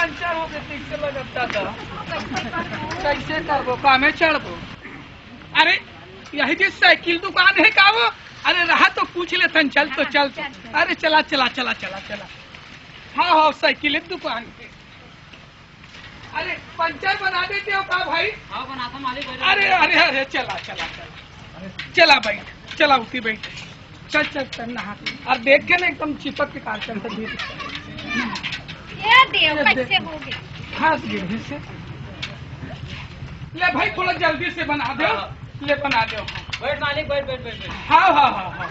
Puncture हो गए ठीक से लगता था कैसे करबो कामे चढ़बो। अरे यही जी साइकिल दुकान है का वो? अरे रहा तो पूछ लेते चल तो चल। अरे चला चला चला चला चला। हाँ हाँ साइकिल दुकान पे। अरे पंचर बना देते हो का भाई? हाँ बनाता मालिक। अरे अरे अरे चला चला चला चला बैठ चला उठी बैठ चल चल चल नहा और देख के ना एकदम चिपक के कार चल हाथ गिर से ले भाई थोड़ा जल्दी से बना दो। ले बना दो। बैठ मालिक बैठ बैठ बैठ। हाँ हाँ हाँ हाँ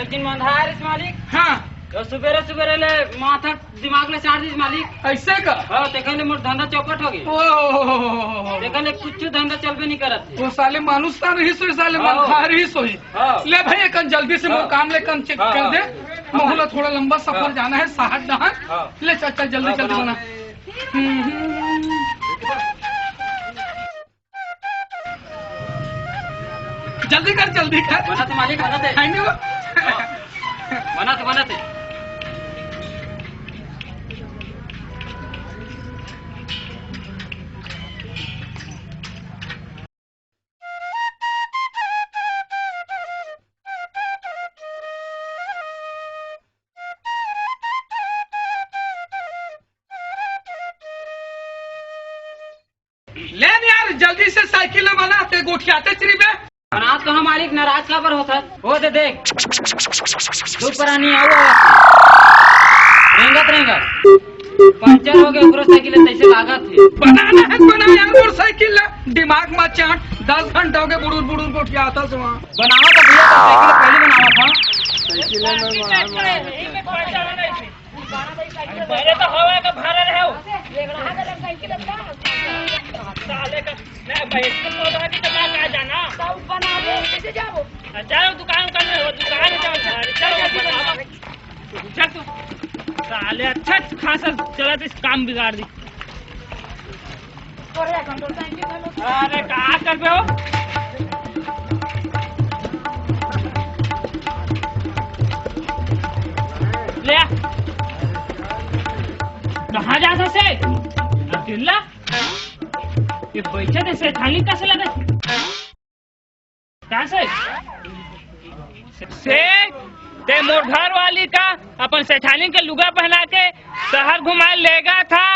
एक दिन मंधार इस मालिक। हाँ तो सुबेरे सुबेरे ले माथा दिमाग ले चाट दी मालिक। ऐसे का? हाँ देखने मोर धंधा चौपट हो गई। देखने कुछ धंधा चलबे नहीं करत। वो साले मानुस का नहीं सोई साले मंधार ही सोई। ले भाई एक जल्दी से वो काम ले कम चेक कर दे। मोहल्ला थोड़ा लंबा सफर जाना है 60 डहान। ले चल चल जल्दी जल्दी बना। जल्दी कर जल्दी कर। बनाते मालिक बनाते बनाते बनाते। ले यार जल्दी से साइकिल बनाते गोठियाते चरीबे। बना तो हम मालिक नाराज का पर होता हो दे देख ऊपर नहीं आओ रेंगत रेंगत पंचर हो गए ओकरो साइकिल तैसे लागत है। बनाना है बना यार मोर साइकिल दिमाग में चाट 10 घंटा हो गए बुड़ुर बुड़ुर गोठियाता से वहाँ बनावा तो भैया तो साइकिल पहले बनावा था। पहले तो हवा का भाड़ा रहे हो साले का मैं बैठ के पौधा की दुकान आ जाना सब बना दे कैसे जाओ चलो दुकान करने हो दुकान जाओ चल चल तू साले अच्छा खासा चला तो इस काम बिगाड़ दी। अरे कहाँ कर पे हो ले कहाँ जा सकते अकेला ये बैठे थे सेठानी कैसे लगा कैसे सेठ ते मोर घर वाली का अपन सेठानी के लुगा पहना के शहर घुमा लेगा था।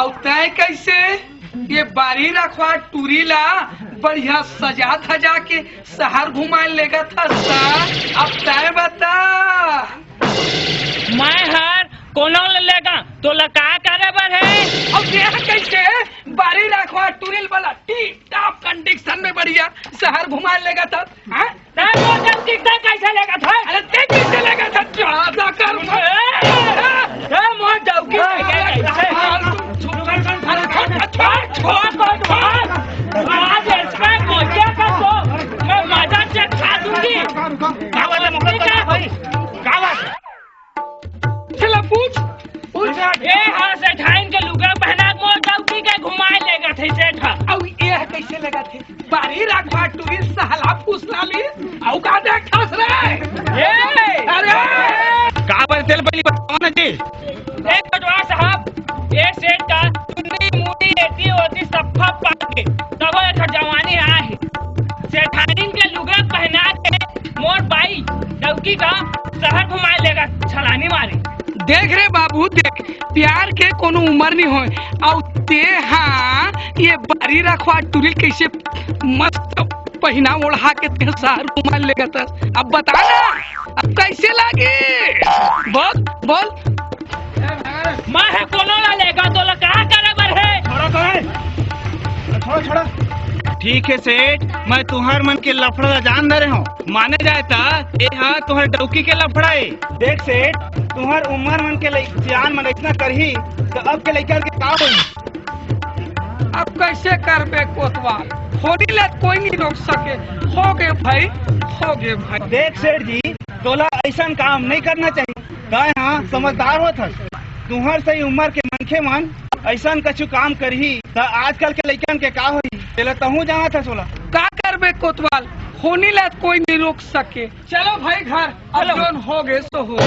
और तय कैसे ये बारी रखवा टूरी ला बढ़िया सजा धजा के शहर घुमा लेगा था अब तय बता मैं हर कोनो लेगा तो लका करे बर है। अब यह कैसे बारी रखवा टूरिल वाला टीप टॉप कंडीशन में बढ़िया शहर घुमा लेगा था। कैसे लेगा था? अरे कैसे लेगा था ज्यादा कर मैं मजा से खा दूंगी। चला पूछ हाँ सेठाइन के लुगा पहना मोर डौकी के घुमाए लेगा थे सेठा। अब ये कैसे लेगा थे बारी रखवा टूरिस्ट सहला फुसला ली औ का देख खस रे अरे का पर तेल पहली बताओ ना जी। एक कटवा साहब ये सेठ का चुन्नी मुड़ी एती होती सफा पाट के तब एक जवानी आया है सेठाइन के लुगा पहना के मोर बाई डौकी का शहर घुमाए लेगा छलानी मारी। देख रे बाबू देख प्यार के कोनो उम्र नहीं हो और ते हाँ ये बारी रखवा टूरिल कैसे मस्त पहना ओढ़ा के ते शहर घुमा लेगा था। अब बता ना अब कैसे लागे बोल बोल मैं है कोनो ला लेगा तो ला कहाँ करे बर है छोड़ा छोड़ा ठीक है सेठ मैं तुहार मन के लफड़ा जान दे रहे हूँ माने जाए था ये हाँ तुहार डौकी के लफड़ा है। देख सेठ तुहार उम्र मन के सियान मन इतना करही तो अब के लड़का के का होई। अब कैसे करबे कोतवाल होली ले कोई नहीं रोक सके हो गए भाई हो गए भाई। देख सेठ जी तोला ऐसा काम नहीं करना चाहिए गाय हाँ समझदार हो था तुहार सही उम्र के मनखे मन ऐसा कछु काम करही तो आजकल के लड़कन के का होई तेला तहू जाना था सोला का करबे कोतवाल होनी ला कोई नहीं रोक सके। चलो भाई घर अब हो गए सो हो।